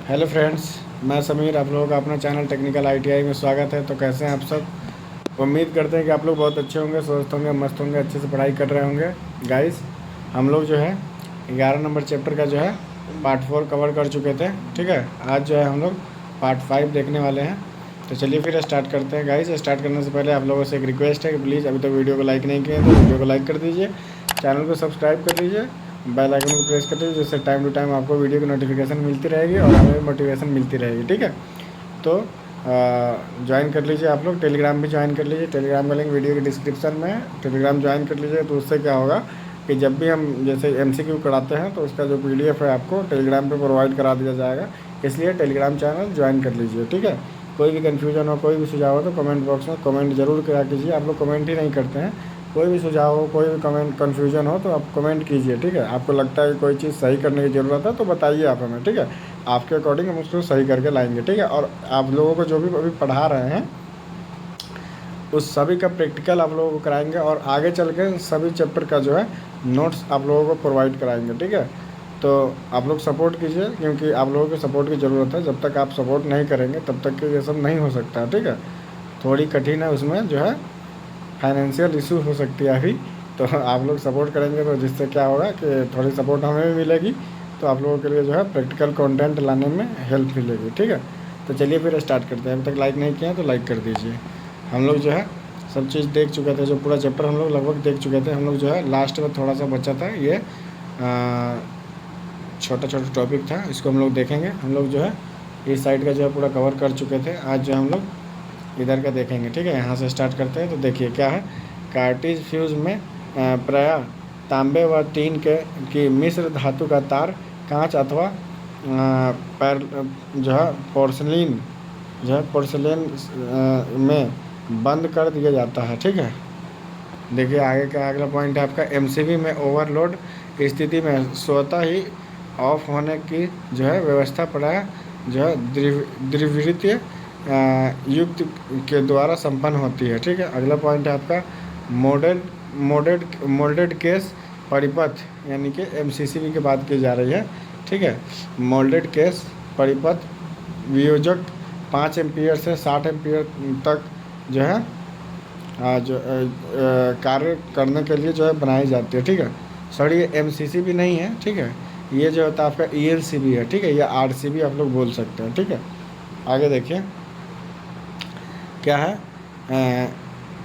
Hello friends, मैं समीर। आप लोगों का अपना चैनल टेक्निकल आईटीआई में स्वागत है। तो कैसे हैं आप सब? उम्मीद करते हैं कि आप लोग बहुत अच्छे होंगे, स्वस्थ होंगे, मस्त होंगे, अच्छे से पढ़ाई कर रहे होंगे। गाइस, हम लोग जो है 11 नंबर चैप्टर का जो है पार्ट 4 कवर कर चुके थे। ठीक है, आज जो है हम लोग पार्ट 5 देखने वाले हैं। तो चलिए फिर स्टार्ट करते हैं। गाइस, स्टार्ट करने से पहले आप लोगों से एक रिक्वेस्ट है कि प्लीज़ अभी तक वीडियो को लाइक नहीं किए हैं तो वीडियो को लाइक कर दीजिए, चैनल को सब्सक्राइब कर लीजिए, बेल आइकन को प्रेस कर दीजिए, जिससे टाइम टू टाइम आपको वीडियो की नोटिफिकेशन मिलती रहेगी और हमें मोटिवेशन मिलती रहेगी। ठीक है, तो ज्वाइन कर लीजिए। आप लोग टेलीग्राम भी ज्वाइन कर लीजिए। टेलीग्राम का लिंक वीडियो के डिस्क्रिप्शन में है। टेलीग्राम ज्वाइन कर लीजिए। तो उससे क्या होगा कि जब भी हम जैसे एमसीक्यू कराते हैं तो उसका जो पीडीएफ है आपको टेलीग्राम पे प्रोवाइड करा दिया जाएगा। इसलिए टेलीग्राम चैनल ज्वाइन कर लीजिए। ठीक है, कोई भी कन्फ्यूजन हो, कोई भी सुझाव हो तो कमेंट बॉक्स में कमेंट जरूर करा कीजिए। आप लोग कमेंट ही नहीं करते हैं। कोई भी सुझाव हो, कोई भी कमेंट कन्फ्यूजन हो तो आप कमेंट कीजिए। ठीक है, आपको लगता है कि कोई चीज़ सही करने की ज़रूरत है तो बताइए आप हमें। ठीक है, आपके अकॉर्डिंग हम उसको सही करके लाएंगे। ठीक है, और आप लोगों को जो भी अभी पढ़ा रहे हैं उस सभी का प्रैक्टिकल आप लोगों को कराएंगे और आगे चल के सभी चैप्टर का जो है नोट्स आप लोगों को प्रोवाइड कराएंगे। ठीक है, तो आप लोग सपोर्ट कीजिए, क्योंकि आप लोगों को सपोर्ट की ज़रूरत है। जब तक आप सपोर्ट नहीं करेंगे तब तक के ये सब नहीं हो सकता। ठीक है, थोड़ी कठिन है, उसमें जो है फाइनेंशियल इशू हो सकती है अभी। तो आप लोग सपोर्ट करेंगे तो जिससे क्या होगा कि थोड़ी सपोर्ट हमें भी मिलेगी, तो आप लोगों के लिए जो है प्रैक्टिकल कंटेंट लाने में हेल्प मिलेगी। ठीक है, तो चलिए फिर स्टार्ट करते हैं। अभी तक लाइक नहीं किया है तो लाइक कर दीजिए। हम लोग जो है सब चीज़ देख चुके थे, जो पूरा चैप्टर हम लोग लगभग देख चुके थे। हम लोग जो है लास्ट में थोड़ा सा बचा था, ये छोटा छोटा टॉपिक था, इसको हम लोग देखेंगे। हम लोग जो है इस साइड का जो है पूरा कवर कर चुके थे। आज जो हम लोग इधर का देखेंगे। ठीक है, यहाँ से स्टार्ट करते हैं। तो देखिए क्या है, कार्टिज फ्यूज में प्रायः तांबे व टीन के की मिश्र धातु का तार कांच अथवा पैर जो है पोर्सलिन जो है पोर्सलेन में बंद कर दिया जाता है। ठीक है, देखिए आगे का अगला पॉइंट है आपका, एमसीबी में ओवरलोड स्थिति में स्वतः ही ऑफ होने की जो है व्यवस्था प्रायः जो है द्विवृत्तीय युक्त के द्वारा संपन्न होती है। ठीक है, अगला पॉइंट है आपका, मोडेड मोल्डेड केस परिपथ, यानी कि एमसीसीबी की बात की जा रही है। ठीक है, मोल्डेड केस परिपथ वियोजक 5 एम्पियर से 60 एम्पियर तक जो है जो कार्य करने के लिए जो है बनाई जाती है। ठीक है, सॉरी ये एमसीसीबी नहीं है। ठीक है, ये जो होता है आपका ईएलसीबी है। ठीक है, या आरसीबी आप लोग बोल सकते हैं। ठीक है, आगे देखिए क्या है,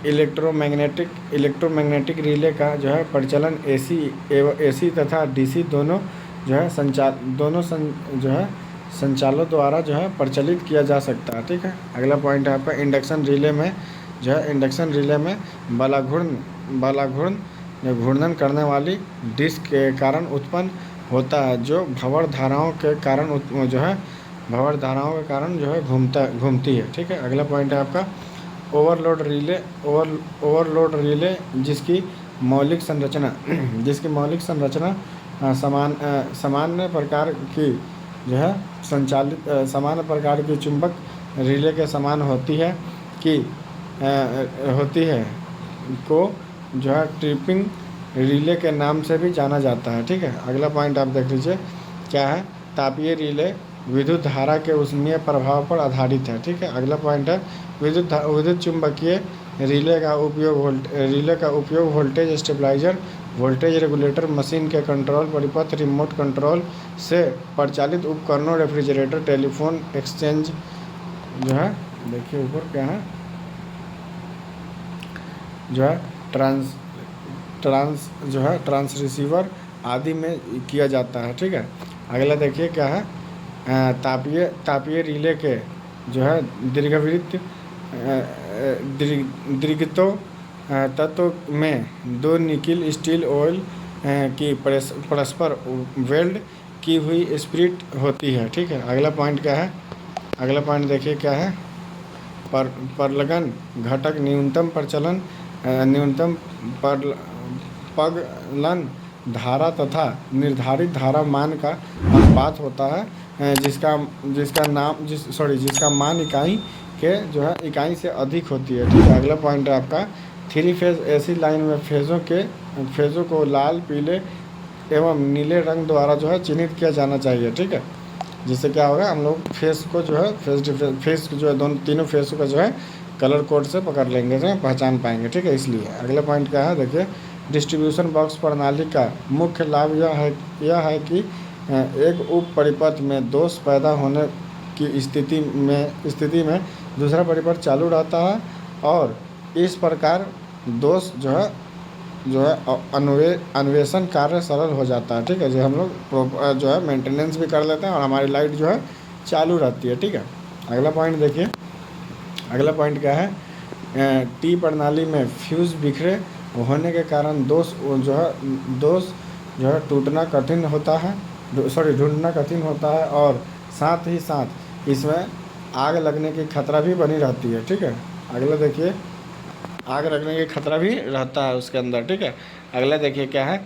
इलेक्ट्रोमैग्नेटिक रिले का जो है परिचालन एसी तथा डीसी दोनों जो है जो है संचालों द्वारा जो है प्रचलित किया जा सकता है। ठीक है, अगला पॉइंट है आपका, इंडक्शन रिले में बालाघूर्ण घूर्णन करने वाली डिस्क के कारण उत्पन्न होता है, जो भंवर धाराओं के कारण जो है घूमती है। ठीक है, अगला पॉइंट है आपका, ओवरलोड रिले जिसकी मौलिक संरचना सामान्य प्रकार की जो है सामान्य प्रकार की चुंबक रिले के समान होती है को जो है ट्रिपिंग रिले के नाम से भी जाना जाता है। ठीक है, अगला पॉइंट आप देख लीजिए क्या है, तापीय रिले विद्युत धारा के ऊष्मीय प्रभाव पर आधारित है। ठीक है, अगला पॉइंट है, विद्युत चुंबकीय रिले का उपयोग voltage stabiliser, voltage regulator, machine के कंट्रोल परिपथ, रिमोट कंट्रोल से परिचालित उपकरणों, रेफ्रिजरेटर, टेलीफोन एक्सचेंज जो है, देखिए ऊपर क्या है, जो है ट्रांस रिसीवर आदि में किया जाता है। ठीक है, अगला देखिए क्या है, तापीय रिले के जो है दीर्घित तत्व में 2 निकिल स्टील ऑयल की परस्पर वेल्ड की हुई स्प्रिट होती है। ठीक है, अगला पॉइंट क्या है, अगला पॉइंट देखिए क्या है, परलगन घटक न्यूनतम पगलन धारा तथा निर्धारित धारा मान का अनुपात होता है, जिसका मान इकाई के जो है इकाई से अधिक होती है। ठीक है, अगला पॉइंट है आपका, 3 फेज एसी लाइन में फेज़ों को लाल, पीले एवं नीले रंग द्वारा जो है चिन्हित किया जाना चाहिए। ठीक है, जिससे क्या होगा, हम लोग फेस को जो है फेस जो है दोनों तीनों फेस का जो है कलर कोड से पकड़ लेंगे, जो है पहचान पाएंगे, ठीक है। इसलिए अगला पॉइंट क्या है, देखिए डिस्ट्रीब्यूशन बॉक्स प्रणाली का मुख्य लाभ यह है कि एक उप परिपथ में दोष पैदा होने की स्थिति में दूसरा परिपथ चालू रहता है और इस प्रकार दोष जो है अन्वेषण कार्य सरल हो जाता है, ठीक है। जो हम लोग जो है मेंटेनेंस भी कर लेते हैं और हमारी लाइट जो है चालू रहती है, ठीक है। अगला पॉइंट देखिए, अगला पॉइंट क्या है, टी प्रणाली में फ्यूज़ बिखरे होने के कारण दोष जो है ढूंढना कठिन होता है और साथ ही साथ इसमें आग लगने की खतरा भी बनी रहती है, ठीक है। अगला देखिए, आग लगने की खतरा भी रहता है उसके अंदर, ठीक है। अगला देखिए क्या है,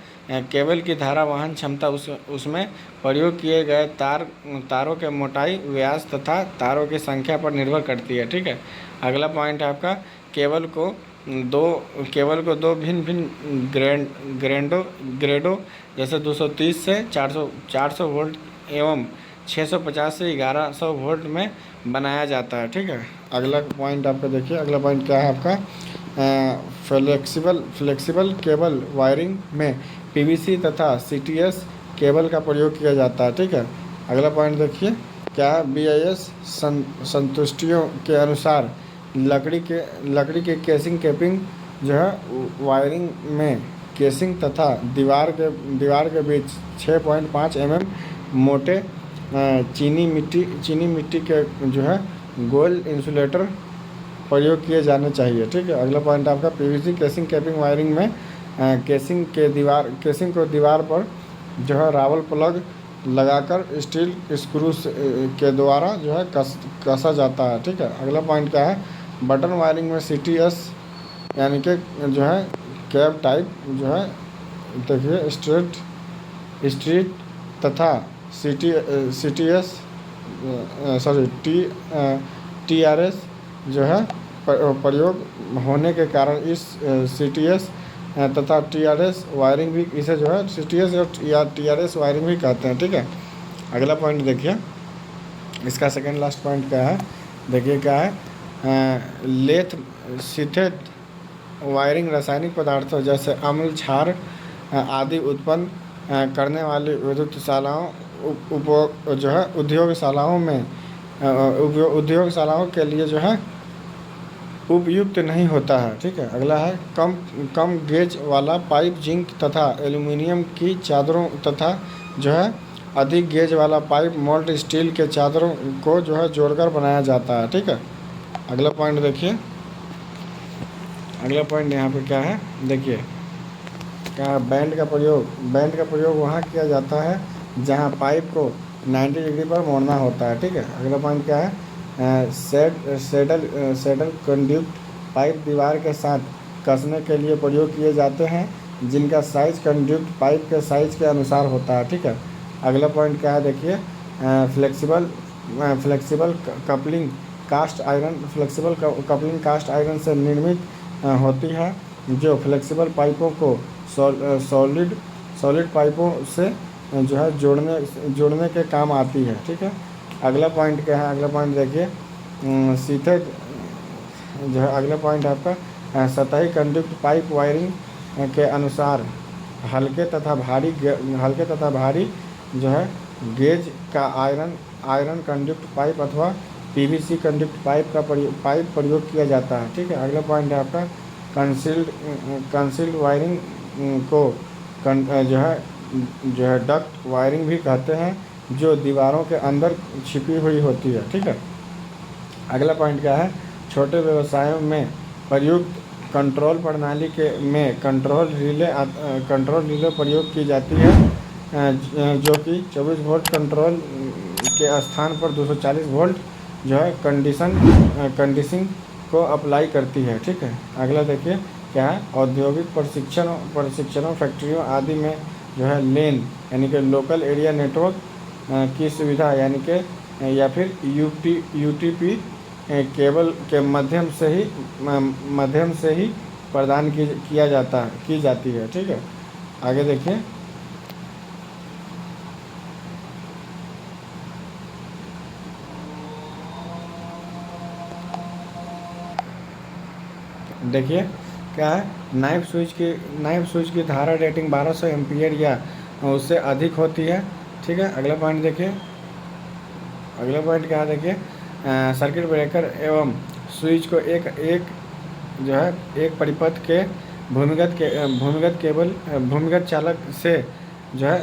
केबल की धारा वहन क्षमता उसमें प्रयोग किए गए तारों के मोटाई, व्यास तथा तारों की संख्या पर निर्भर करती है, ठीक है। अगला पॉइंट है आपका, केबल को दो भिन्न भिन्न ग्रेडों जैसे 230 से 400 वोल्ट एवं 650 से 1100 वोल्ट में बनाया जाता है, ठीक है। अगला पॉइंट आपका देखिए, अगला पॉइंट क्या है आपका, फ्लेक्सिबल केबल वायरिंग में पीवीसी तथा सीटीएस केबल का प्रयोग किया जाता है, ठीक है। अगला पॉइंट देखिए क्या, बीआईएस संतुष्टियों के अनुसार लकड़ी के केसिंग कैपिंग जो है वायरिंग में केसिंग तथा दीवार के बीच 6.5 मोटे चीनी मिट्टी के जो है गोल इंसुलेटर प्रयोग किए जाने चाहिए, ठीक है। अगला पॉइंट आपका, पीवीसी केसिंग कैपिंग वायरिंग में केसिंग को दीवार पर जो है रावल प्लग लगाकर स्टील स्क्रू के द्वारा जो है कसा जाता है, ठीक है। अगला पॉइंट क्या है, बटन वायरिंग में सीटीएस यानी कि जो है कैब टाइप जो है देखिए स्ट्रीट तथा सीटीएस टीआरएस जो है प्रयोग होने के कारण इस सीटीएस तथा टीआरएस वायरिंग भी, इसे जो है सीटीएस या टीआरएस वायरिंग भी कहते हैं, ठीक है। अगला पॉइंट देखिए, इसका सेकंड लास्ट पॉइंट क्या है, देखिए क्या है, लेथ सीथेट वायरिंग रासायनिक पदार्थों जैसे अम्ल, क्षार आदि उत्पन्न करने वाली विद्युतशालाओं जो है उद्योगशालाओं के लिए जो है उपयुक्त नहीं होता है, ठीक है। अगला है, कम गेज वाला पाइप जिंक तथा एल्युमिनियम की चादरों तथा जो है अधिक गेज वाला पाइप मोल्ड स्टील के चादरों को जो है जोड़कर बनाया जाता है, ठीक है। अगला पॉइंट देखिए, अगला पॉइंट यहाँ पे क्या है, देखिए क्या, बैंड का प्रयोग वहाँ किया जाता है जहाँ पाइप को 90 डिग्री पर मोड़ना होता है, ठीक है। अगला पॉइंट क्या है, सेडल कंड्यूट पाइप दीवार के साथ कसने के लिए प्रयोग किए जाते हैं जिनका साइज कंड्यूट पाइप के साइज के अनुसार होता है, ठीक है। अगला पॉइंट क्या है, देखिए फ्लेक्सिबल कपलिंग कास्ट आयरन से निर्मित होती है जो फ्लेक्सिबल पाइपों को सॉलिड पाइपों से जो है जोड़ने के काम आती है, ठीक है। अगला पॉइंट क्या है, अगला पॉइंट देखिए, सीधे जो है अगला पॉइंट आपका, सतही कंडक्ट पाइप वायरिंग के अनुसार हल्के तथा भारी जो है गेज का आयरन कंडक्ट पाइप अथवा पीवीसी कंडक्ट पाइप प्रयोग किया जाता है, ठीक है। अगला पॉइंट है आपका, कंसील्ड वायरिंग को जो है डक्ट वायरिंग भी कहते हैं जो दीवारों के अंदर छिपी हुई होती है, ठीक है। अगला पॉइंट क्या है, छोटे व्यवसायों में प्रयुक्त कंट्रोल प्रणाली में कंट्रोल रिले प्रयोग की जाती है जो कि 24 वोल्ट कंट्रोल के स्थान पर 240 वोल्ट जो है कंडीशनिंग को अप्लाई करती है, ठीक है। अगला देखिए क्या है, औद्योगिक प्रशिक्षणों फैक्ट्रियों आदि में जो है लेन यानी कि लोकल एरिया नेटवर्क की सुविधा यानी कि या फिर यूटीपी केबल के माध्यम से ही प्रदान की जाती है, ठीक है। आगे देखिए, देखिए क्या है, नाइफ स्विच की धारा रेटिंग 1200 एम्पियर या उससे अधिक होती है। ठीक है, अगला पॉइंट देखिए, अगला पॉइंट क्या है देखिए, सर्किट ब्रेकर एवं स्विच को एक एक जो है एक परिपथ के भूमिगत केबल भूमिगत चालक से जो है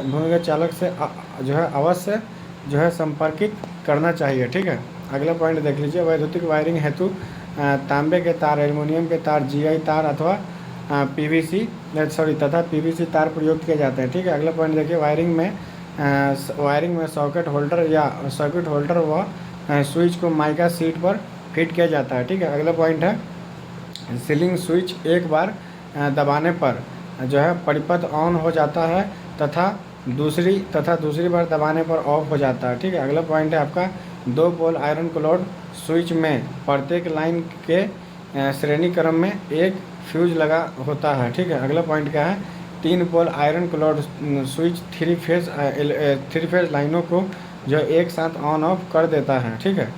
अवश्य जो है संपर्कित करना चाहिए। ठीक है, अगला पॉइंट देख लीजिए, वैद्युतिक वायरिंग हेतु तांबे के तार, एल्युमिनियम के तार, जीआई तार अथवा पीवीसी तथा पीवीसी तार प्रयोग किए जाते हैं। ठीक है, अगला पॉइंट देखिए, वायरिंग में सर्किट होल्डर व स्विच को माइका सीट पर फिट किया जाता है। ठीक है, अगला पॉइंट है, सीलिंग स्विच एक बार दबाने पर जो है परिपथ ऑन हो जाता है तथा दूसरी बार दबाने पर ऑफ हो जाता है। ठीक है, अगला पॉइंट है आपका, 2 पोल आयरन क्लॉड स्विच में प्रत्येक लाइन के श्रेणी क्रम में एक फ्यूज लगा होता है। ठीक है, अगला पॉइंट क्या है, 3 pole iron clad switch three phase लाइनों को जो एक साथ ऑन ऑफ कर देता है। ठीक है,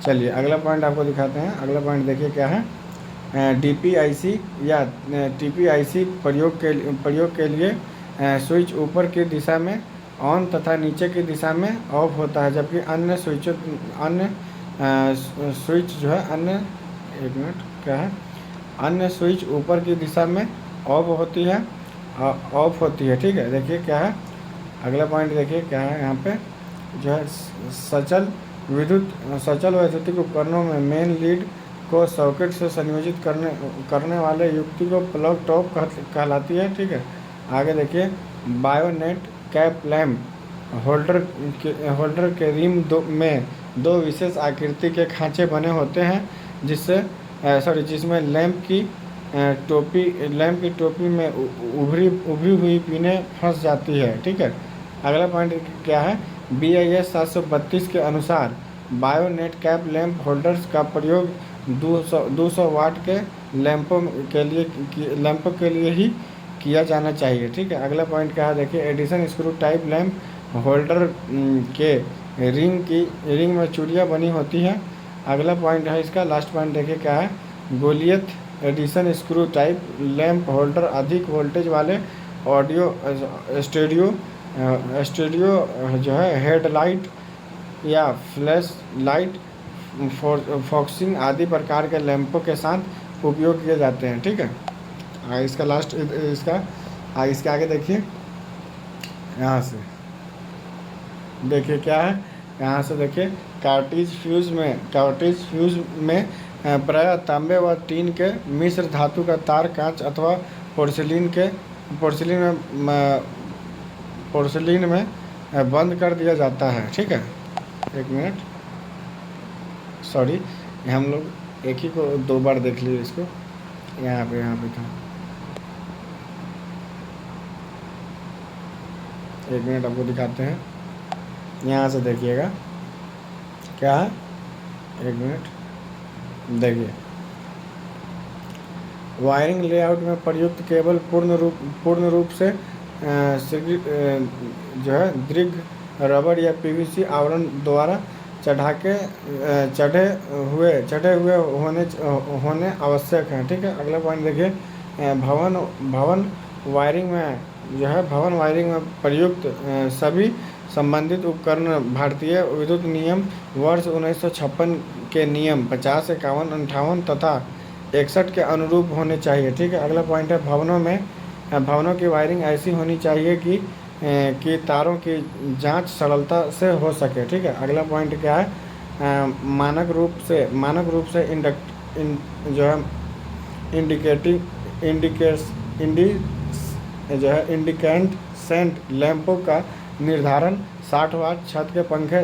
चलिए अगला पॉइंट आपको दिखाते हैं। अगला पॉइंट देखिए क्या है, डीपीआईसी या टीपीआईसी प्रयोग के लिए स्विच ऊपर की दिशा में ऑन तथा नीचे की दिशा में ऑफ होता है, जबकि अन्य स्विच जो है अन्य स्विच ऊपर की दिशा में ऑफ होती है। ठीक है, देखिए क्या है, अगला पॉइंट देखिए क्या है, यहाँ पे जो है सचल वैद्युतिक उपकरणों में मेन लीड को सॉकेट से संयोजित करने वाले युक्ति को प्लग टॉप कहलाती है। ठीक है, आगे देखिए, बायोनेट कैप लैम्प होल्डर के रिम में 2 विशेष आकृति के खांचे बने होते हैं जिसमें लैंप की टोपी में उभरी हुई पिनें फंस जाती है। ठीक है, अगला पॉइंट क्या है, BIS 732 के अनुसार बायोनेट कैप लैंप होल्डर्स का प्रयोग 200 वाट के लैंपों के लिए ही किया जाना चाहिए। ठीक है, अगला पॉइंट क्या है देखिए, Edison screw type lamp holder के रिंग में चूड़ियाँ बनी होती है। अगला पॉइंट है इसका, लास्ट पॉइंट देखिए क्या है, Goliath Edison screw type lamp holder अधिक वोल्टेज वाले स्टूडियो जो है हेडलाइट या फ्लैश लाइट फॉक्सिंग आदि प्रकार के लैंपों के साथ उपयोग किए जाते हैं। ठीक है, इसके आगे देखिए, यहाँ से देखिए क्या है, यहाँ से देखिए, कार्ट्रिज फ्यूज में प्रायः तांबे व टीन के मिश्र धातु का तार, कांच अथवा पोर्सिलीन में बंद कर दिया जाता है। ठीक है, एक मिनट, सॉरी, हम लोग एक ही को 2 बार देख लिए इसको, यहाँ पे था, एक मिनट आपको दिखाते हैं, यहाँ से देखिएगा क्या है, एक मिनट देखिए, वायरिंग लेआउट में प्रयुक्त केबल पूर्ण रूप से जो है दृढ़ रबड़ या पीवीसी आवरण द्वारा चढ़े हुए होने आवश्यक हैं। ठीक है, अगला पॉइंट देखिए, भवन वायरिंग में प्रयुक्त सभी संबंधित उपकरण भारतीय विद्युत नियम वर्ष 1956 के नियम 50, 51, 58 तथा 61 के अनुरूप होने चाहिए। ठीक है, अगला पॉइंट है, भवनों की वायरिंग ऐसी होनी चाहिए कि तारों की जांच सरलता से हो सके। ठीक है, अगला पॉइंट क्या है, मानक रूप से इंडिकेसेंट लैंपों का निर्धारण 60 वाट, छत के पंखे,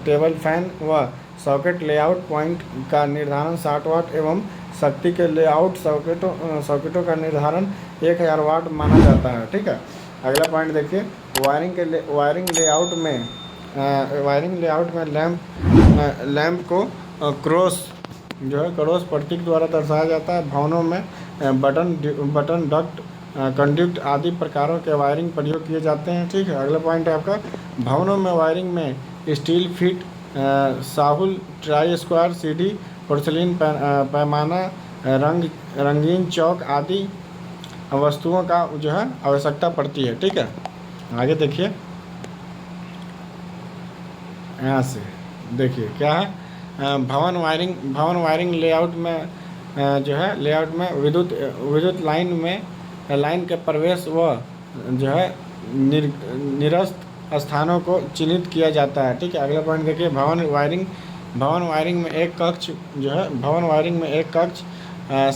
टेबल फैन व सॉकेट लेआउट पॉइंट का निर्धारण 60 वाट एवं शक्ति के लेआउट सॉकेटों का निर्धारण 1000 वाट माना जाता है। ठीक है, अगला पॉइंट देखिए, वायरिंग लेआउट में लैंप को क्रॉस प्रतीक द्वारा दर्शाया जाता है। भवनों में बटन डक्ट कंडक्ट आदि प्रकारों के वायरिंग प्रयोग किए जाते हैं। ठीक है, अगला पॉइंट है आपका, भवनों में वायरिंग में स्टील फिट साहुल ट्राई स्क्वायर सीढ़ी पोर्सिलीन पैमाना रंगीन चौक आदि वस्तुओं का जो है आवश्यकता पड़ती है। ठीक है, आगे देखिए, यहाँ से देखिए क्या है, भवन वायरिंग लेआउट में जो है लेआउट में विद्युत लाइन के प्रवेश व जो है निरस्त स्थानों को चिन्हित किया जाता है। ठीक है, अगला पॉइंट देखिए, भवन वायरिंग में एक कक्ष जो है भवन वायरिंग में एक कक्ष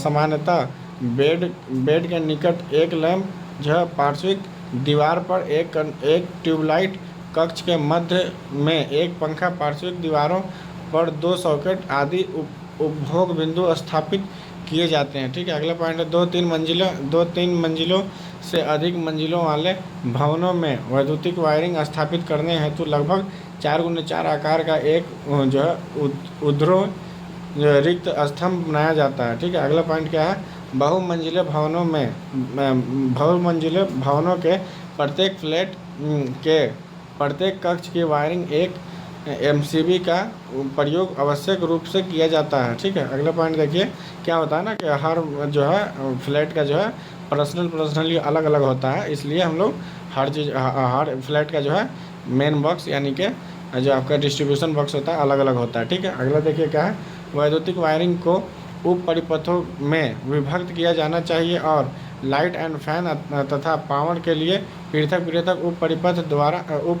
सामान्यतः बेड के निकट एक लैंप जो है पार्श्विक दीवार पर एक ट्यूबलाइट, कक्ष के मध्य में एक पंखा, पार्श्विक दीवारों पर 2 सॉकेट आदि उपभोग बिंदु स्थापित किए जाते हैं। ठीक है, अगला पॉइंट है, 2-3 मंजिलों से अधिक मंजिलों वाले भवनों में वैद्युतिक वायरिंग स्थापित करने हेतु लगभग 4x4 आकार का एक जो है उध्रो रिक्त स्तंभ बनाया जाता है। ठीक है, अगला पॉइंट क्या है, बहुमंजिले भवनों के प्रत्येक फ्लैट के प्रत्येक कक्ष की वायरिंग एक एमसीबी का प्रयोग आवश्यक रूप से किया जाता है। ठीक है, अगला पॉइंट देखिए, क्या होता है ना कि हर जो है फ्लैट का जो है पर्सनली अलग अलग होता है, इसलिए हम लोग हर फ्लैट का जो है मेन बॉक्स यानी कि जो आपका डिस्ट्रीब्यूशन बॉक्स होता है अलग अलग होता है। ठीक है, अगला देखिए क्या है, वैद्युतिक वायरिंग को उप परिपथों में विभक्त किया जाना चाहिए और लाइट एंड फैन तथा पावर के लिए पृथक उप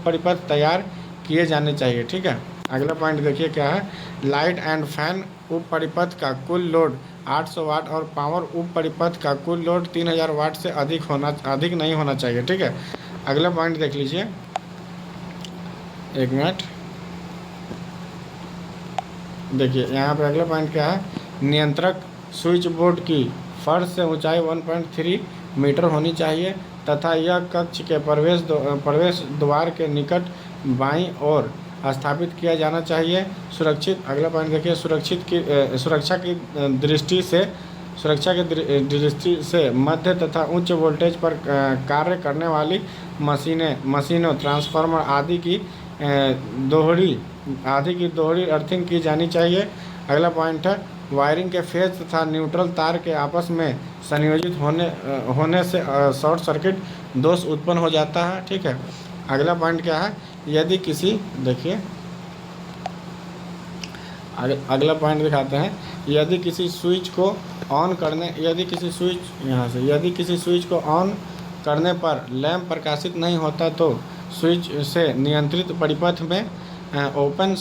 परिपथ तैयार किए जाने चाहिए। ठीक है, अगला पॉइंट देखिए क्या है, लाइट एंड फैन उप परिपथ का कुल लोड 800 वाट और पावर उप परिपथ का कुल लोड 3000 वाट से अधिक नहीं होना चाहिए। ठीक है, अगला पॉइंट देख लीजिए, एक मिनट देखिए, यहाँ पे अगला पॉइंट क्या है, नियंत्रक स्विच बोर्ड की फर्श से ऊंचाई 1.3 मीटर होनी चाहिए तथा यह कक्ष के प्रवेश द्वार के निकट बाईं ओर स्थापित किया जाना चाहिए। अगला पॉइंट देखिए, सुरक्षा की दृष्टि से मध्य तथा उच्च वोल्टेज पर कार्य करने वाली मशीनों ट्रांसफार्मर आदि की दोहरी अर्थिंग की जानी चाहिए। अगला पॉइंट है, वायरिंग के फेज तथा न्यूट्रल तार के आपस में संयोजित होने से शॉर्ट सर्किट दोष उत्पन्न हो जाता है। ठीक है, अगला पॉइंट क्या है, यदि किसी देखिए अगला पॉइंट दिखाते हैं, यदि किसी स्विच को ऑन करने पर लैंप प्रकाशित नहीं होता तो स्विच से नियंत्रित परिपथ में ओपन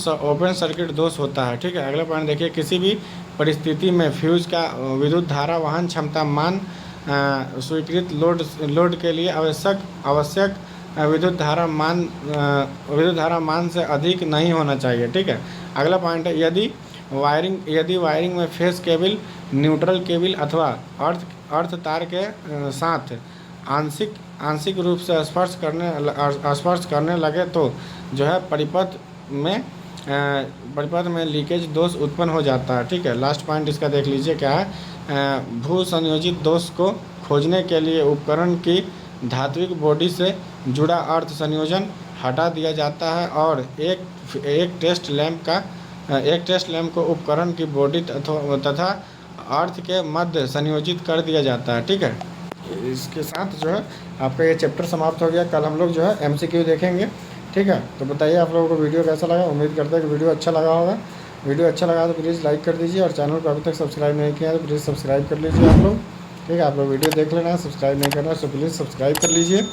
सर्किट दोष होता है। ठीक है, अगला पॉइंट देखिए, किसी भी परिस्थिति में फ्यूज का विद्युत धारा वहन क्षमता मान स्वीकृत लोड के लिए आवश्यक विद्युत धारा मान से अधिक नहीं होना चाहिए। ठीक है, अगला पॉइंट है, यदि वायरिंग में फेस केबल, न्यूट्रल केबल अथवा अर्थ तार के साथ आंशिक रूप से स्पर्श करने लगे तो जो है परिपथ में लीकेज दोष उत्पन्न हो जाता है। ठीक है, लास्ट पॉइंट इसका देख लीजिए क्या है, भू संयोजित दोष को खोजने के लिए उपकरण की धात्विक बॉडी से जुड़ा अर्थ संयोजन हटा दिया जाता है और एक टेस्ट लैंप को उपकरण की बॉडी तथा अर्थ के मध्य संयोजित कर दिया जाता है। ठीक है, इसके साथ जो है आपका ये चैप्टर समाप्त हो गया। कल हम लोग जो है MCQ देखेंगे। ठीक है, तो बताइए आप लोगों को वीडियो कैसा लगा। उम्मीद करते हैं कि वीडियो अच्छा लगा होगा। वीडियो अच्छा लगा तो प्लीज़ लाइक कर दीजिए और चैनल को अभी तक सब्सक्राइब नहीं किया तो प्लीज़ सब्सक्राइब कर लीजिए आप लोग। ठीक है, आप लोग वीडियो देख लेना, सब्सक्राइब नहीं करना तो प्लीज़ सब्सक्राइब कर लीजिए।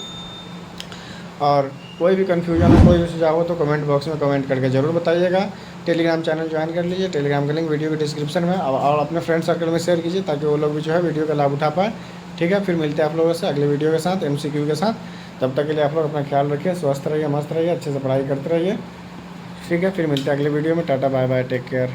और कोई भी कन्फ्यूजन हो, कोई भी सुझाव हो तो कमेंट बॉक्स में कमेंट करके ज़रूर बताइएगा। टेलीग्राम चैनल ज्वाइन कर लीजिए, टेलीग्राम का लिंक वीडियो के डिस्क्रिप्शन में, और अपने फ्रेंड सर्कल में शेयर कीजिए ताकि वो लोग भी जो है वीडियो का लाभ उठा पाए। ठीक है, फिर मिलते हैं आप लोगों से अगले वीडियो के साथ, MCQ के साथ। तब तक के लिए आप लोग अपना ख्याल रखिए, स्वस्थ रहिए, मस्त रहिए, अच्छे से पढ़ाई करते रहिए। ठीक है, फिर मिलते हैं अगले वीडियो में। Tata bye bye, take care.